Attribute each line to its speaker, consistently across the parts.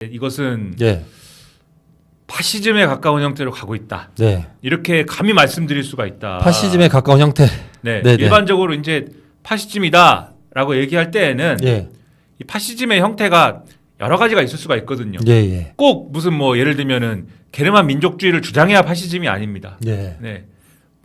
Speaker 1: 이것은
Speaker 2: 예.
Speaker 1: 파시즘에 가까운 형태로 가고 있다.
Speaker 2: 네.
Speaker 1: 이렇게 감히 말씀드릴 수가 있다.
Speaker 2: 파시즘에 가까운 형태.
Speaker 1: 네.
Speaker 2: 네네.
Speaker 1: 일반적으로 이제 파시즘이다라고 얘기할 때에는
Speaker 2: 예.
Speaker 1: 이 파시즘의 형태가 여러 가지가 있을 수가 있거든요.
Speaker 2: 예, 예.
Speaker 1: 꼭 무슨 뭐 예를 들면은 게르만 민족주의를 주장해야 파시즘이 아닙니다.
Speaker 2: 예.
Speaker 1: 네.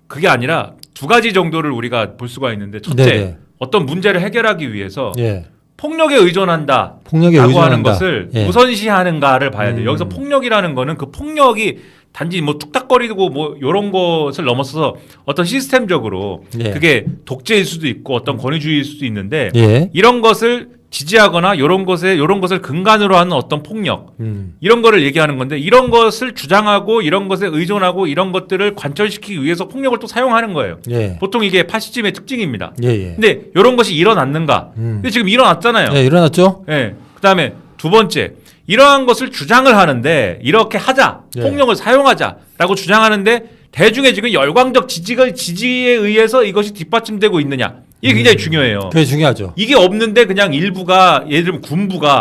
Speaker 1: 그게 아니라 두 가지 정도를 우리가 볼 수가 있는데 첫째,
Speaker 2: 네네.
Speaker 1: 어떤 문제를 해결하기 위해서
Speaker 2: 예.
Speaker 1: 폭력에 의존한다.
Speaker 2: 폭력에
Speaker 1: 라고
Speaker 2: 의존한다.
Speaker 1: 하는 것을
Speaker 2: 예.
Speaker 1: 우선시하는가를 봐야 돼요. 여기서 폭력이라는 거는 그 폭력이 단지 뭐 툭탁거리고 뭐 이런 것을 넘어서서 어떤 시스템적으로
Speaker 2: 예.
Speaker 1: 그게 독재일 수도 있고 어떤 권위주의일 수도 있는데
Speaker 2: 예.
Speaker 1: 이런 것을 지지하거나 이런 것을 근간으로 하는 어떤 폭력 이런 거를 얘기하는 건데 이런 것을 주장하고 이런 것에 의존하고 이런 것들을 관철시키기 위해서 폭력을 또 사용하는 거예요.
Speaker 2: 예.
Speaker 1: 보통 이게 파시즘의 특징입니다.
Speaker 2: 예, 예.
Speaker 1: 근데 이런 것이 일어났는가? 근데 지금 일어났잖아요.
Speaker 2: 예, 일어났죠?
Speaker 1: 예. 그다음에 두 번째, 이러한 것을 주장을 하는데 이렇게 하자,
Speaker 2: 예.
Speaker 1: 폭력을 사용하자라고 주장하는데 대중의 지금 열광적 지지에 의해서 이것이 뒷받침되고 있느냐? 이게 굉장히 중요해요.
Speaker 2: 그게 중요하죠.
Speaker 1: 이게 없는데 그냥 일부가 예를 들면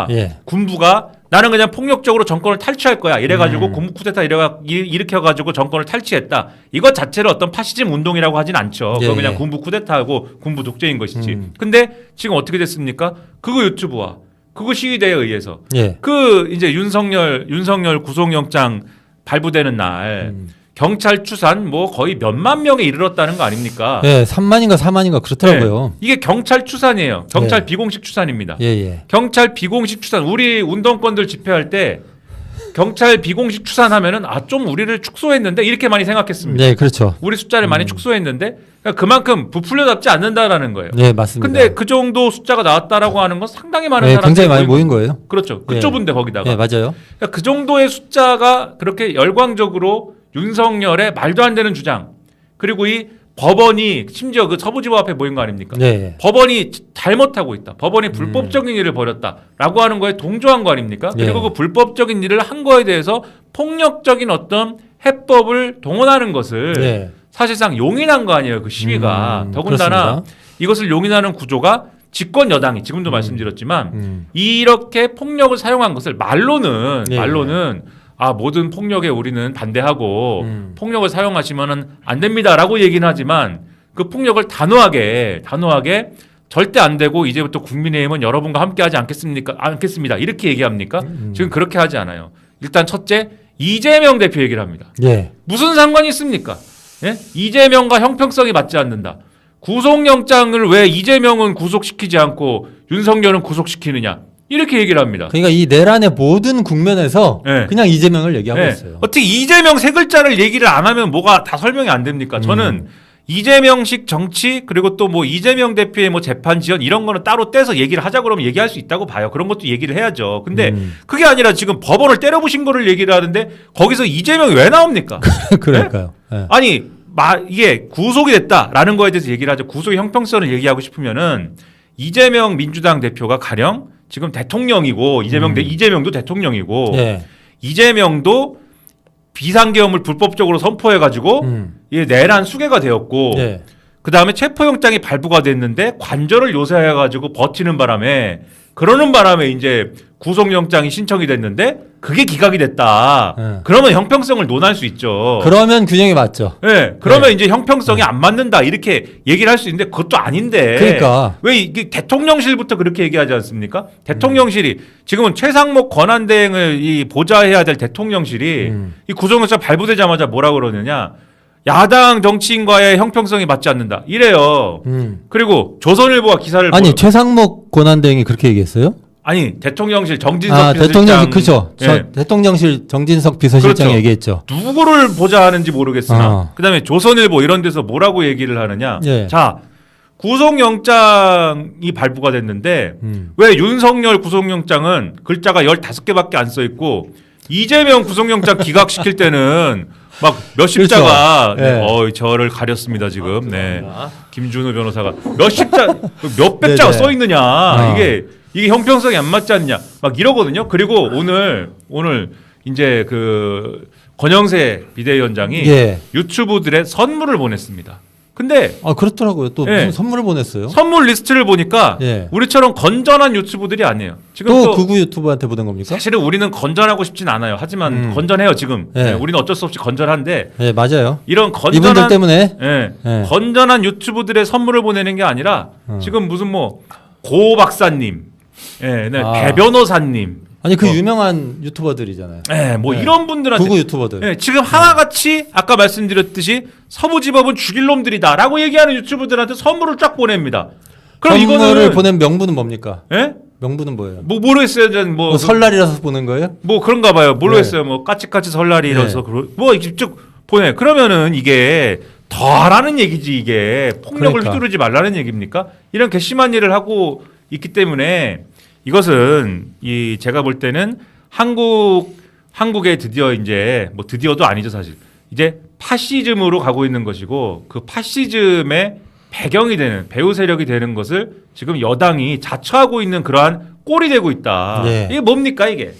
Speaker 2: 예.
Speaker 1: 군부가 나는 그냥 폭력적으로 정권을 탈취할 거야. 이래가지고 군부 쿠데타 일으켜가지고 정권을 탈취했다. 이것 자체를 어떤 파시즘 운동이라고 하진 않죠.
Speaker 2: 예,
Speaker 1: 그건 그냥
Speaker 2: 예.
Speaker 1: 군부 쿠데타하고 군부 독재인 것이지. 근데 지금 어떻게 됐습니까? 그거 유튜브와 그거 시위대에 의해서
Speaker 2: 예.
Speaker 1: 그 이제 윤석열 구속영장 발부되는 날 경찰 추산 뭐 거의 몇만 명에 이르렀다는 거 아닙니까?
Speaker 2: 예, 3만인가 4만인가 그렇더라고요.
Speaker 1: 네. 이게 경찰 추산이에요. 경찰
Speaker 2: 예.
Speaker 1: 비공식 추산입니다.
Speaker 2: 예, 예.
Speaker 1: 경찰 비공식 추산. 우리 운동권들 집회할 때 경찰 비공식 추산하면은 좀 우리를 축소했는데 이렇게 많이 생각했습니다.
Speaker 2: 네, 그렇죠.
Speaker 1: 우리 숫자를 많이 축소했는데 그러니까 그만큼 부풀려잡지 않는다라는 거예요.
Speaker 2: 네, 맞습니다.
Speaker 1: 근데 그 정도 숫자가 나왔다라고 하는 건 상당히 많은
Speaker 2: 네,
Speaker 1: 사람들이
Speaker 2: 굉장히 많이 모인 거예요.
Speaker 1: 그렇죠. 그
Speaker 2: 예.
Speaker 1: 좁은데 거기다가.
Speaker 2: 예, 맞아요.
Speaker 1: 그러니까 그 정도의 숫자가 그렇게 열광적으로 윤석열의 말도 안 되는 주장 그리고 이 법원이 심지어 그 서부지법 앞에 모인 거 아닙니까?
Speaker 2: 네, 예.
Speaker 1: 법원이 잘못하고 있다. 법원이 불법적인 일을 벌였다라고 하는 거에 동조한 거 아닙니까? 그리고
Speaker 2: 예.
Speaker 1: 그 불법적인 일을 한 거에 대해서 폭력적인 어떤 해법을 동원하는 것을
Speaker 2: 예.
Speaker 1: 사실상 용인한 거 아니에요. 그 시위가. 더군다나
Speaker 2: 그렇습니다.
Speaker 1: 이것을 용인하는 구조가 집권 여당이 지금도 말씀드렸지만 이렇게 폭력을 사용한 것을 말로는
Speaker 2: 예.
Speaker 1: 모든 폭력에 우리는 반대하고 폭력을 사용하시면은 안 됩니다라고 얘기는 하지만 그 폭력을 단호하게 절대 안 되고 이제부터 국민의힘은 여러분과 함께하지 않겠습니다. 이렇게 얘기합니까? 지금 그렇게 하지 않아요. 일단 첫째 이재명 대표 얘기를 합니다.
Speaker 2: 예.
Speaker 1: 무슨 상관이 있습니까? 예? 이재명과 형평성이 맞지 않는다. 구속영장을 왜 이재명은 구속시키지 않고 윤석열은 구속시키느냐? 이렇게 얘기를 합니다.
Speaker 2: 그러니까 이 내란의 모든 국면에서
Speaker 1: 예.
Speaker 2: 그냥 이재명을 얘기하고
Speaker 1: 예.
Speaker 2: 있어요.
Speaker 1: 어떻게 이재명 세 글자를 얘기를 안 하면 뭐가 다 설명이 안 됩니까? 저는 이재명식 정치 그리고 또 뭐 이재명 대표의 뭐 재판 지연 이런 거는 따로 떼서 얘기를 하자 그러면 얘기할 수 있다고 봐요. 그런 것도 얘기를 해야죠. 근데 그게 아니라 지금 법원을 때려부신 거를 얘기를 하는데 거기서 이재명이 왜 나옵니까?
Speaker 2: 그러니까요. 예.
Speaker 1: 아니 이게 구속이 됐다라는 거에 대해서 얘기를 하죠. 구속의 형평성을 얘기하고 싶으면은 이재명 민주당 대표가 가령 지금 대통령이고 이재명도 대통령이고
Speaker 2: 예.
Speaker 1: 이재명도 비상계엄을 불법적으로 선포해가지고 이 내란 수괴가 되었고
Speaker 2: 예.
Speaker 1: 그 다음에 체포영장이 발부가 됐는데 관절을 요새해가지고 버티는 바람에 이제 구속영장이 신청이 됐는데 그게 기각이 됐다.
Speaker 2: 예.
Speaker 1: 그러면 형평성을 논할 수 있죠.
Speaker 2: 그러면 균형이 맞죠.
Speaker 1: 네, 그러면 이제 형평성이 안 맞는다 이렇게 얘기를 할 수 있는데 그것도 아닌데.
Speaker 2: 그러니까.
Speaker 1: 왜 이게 대통령실부터 그렇게 얘기하지 않습니까? 대통령실이 지금은 최상목 권한대행을 보좌해야 될 대통령실이 이 구속영장 발부되자마자 뭐라 그러느냐? 야당 정치인과의 형평성이 맞지 않는다. 이래요. 그리고 조선일보가 기사를
Speaker 2: 아니 최상목 권한대행이 그렇게 얘기했어요?
Speaker 1: 아니 대통령실 정진석 비서실장
Speaker 2: 대통령실 그죠.
Speaker 1: 예.
Speaker 2: 대통령실 정진석 비서실장이
Speaker 1: 그렇죠.
Speaker 2: 얘기했죠.
Speaker 1: 누구를 보좌하는지 모르겠으나 그다음에 조선일보 이런 데서 뭐라고 얘기를 하느냐.
Speaker 2: 예.
Speaker 1: 자 구속영장이 발부가 됐는데 왜 윤석열 구속영장은 글자가 15개밖에 안 써 있고 이재명 구속영장 기각시킬 때는 막 몇십
Speaker 2: 그렇죠.
Speaker 1: 자가
Speaker 2: 예.
Speaker 1: 저를 가렸습니다 지금. 네. 김준우 변호사가 몇십 몇백 자가
Speaker 2: 네네.
Speaker 1: 써 있느냐. 이게 형평성이 안 맞지 않냐. 막 이러거든요. 그리고 오늘 이제 그 권영세 비대위원장이
Speaker 2: 예.
Speaker 1: 유튜브들에 선물을 보냈습니다. 근데
Speaker 2: 아 그렇더라고요. 또
Speaker 1: 예.
Speaker 2: 무슨 선물을 보냈어요.
Speaker 1: 선물 리스트를 보니까
Speaker 2: 예.
Speaker 1: 우리처럼 건전한 유튜브들이 아니에요. 지금
Speaker 2: 또
Speaker 1: 또
Speaker 2: 구구 유튜버한테 보낸 겁니까?
Speaker 1: 사실은 우리는 건전하고 싶진 않아요. 하지만 건전해요 지금.
Speaker 2: 예.
Speaker 1: 예, 우리는 어쩔 수 없이 건전한데
Speaker 2: 네 맞아요.
Speaker 1: 이런
Speaker 2: 이분들
Speaker 1: 건전한
Speaker 2: 때문에
Speaker 1: 예,
Speaker 2: 예.
Speaker 1: 건전한 유튜브들의 선물을 보내는 게 아니라 지금 무슨 뭐 고 박사님, 예, 네,
Speaker 2: 아.
Speaker 1: 배 변호사님,
Speaker 2: 아니 그 유명한 유튜버들이잖아요.
Speaker 1: 예, 뭐
Speaker 2: 네.
Speaker 1: 이런 분들한테
Speaker 2: 구구 유튜버들.
Speaker 1: 예, 지금 하나같이 아까 말씀드렸듯이 서부지법은 죽일 놈들이다라고 얘기하는 유튜브들한테 선물을 쫙 보냅니다. 그럼
Speaker 2: 선물을
Speaker 1: 이거는
Speaker 2: 보낸 명분은 뭡니까?
Speaker 1: 예?
Speaker 2: 명분은 뭐예요?
Speaker 1: 뭐 모르겠어요. 저는
Speaker 2: 뭐 설날이라서 보낸 거예요?
Speaker 1: 뭐 그런가 봐요. 모르겠어요. 뭐 까치까치 설날이라서 뭐 이렇게 쭉 보내. 그러면은 이게 더 하라는 얘기지 이게 폭력을
Speaker 2: 그러니까.
Speaker 1: 휘두르지 말라는 얘기입니까? 이런 괘씸한 일을 하고 있기 때문에 이것은 이 제가 볼 때는 한국에 드디어 이제 뭐 드디어도 아니죠 사실 이제 파시즘으로 가고 있는 것이고 그 파시즘의 배경이 되는 배후 세력이 되는 것을 지금 여당이 자처하고 있는 그러한 꼴이 되고 있다.
Speaker 2: 네.
Speaker 1: 이게 뭡니까 이게?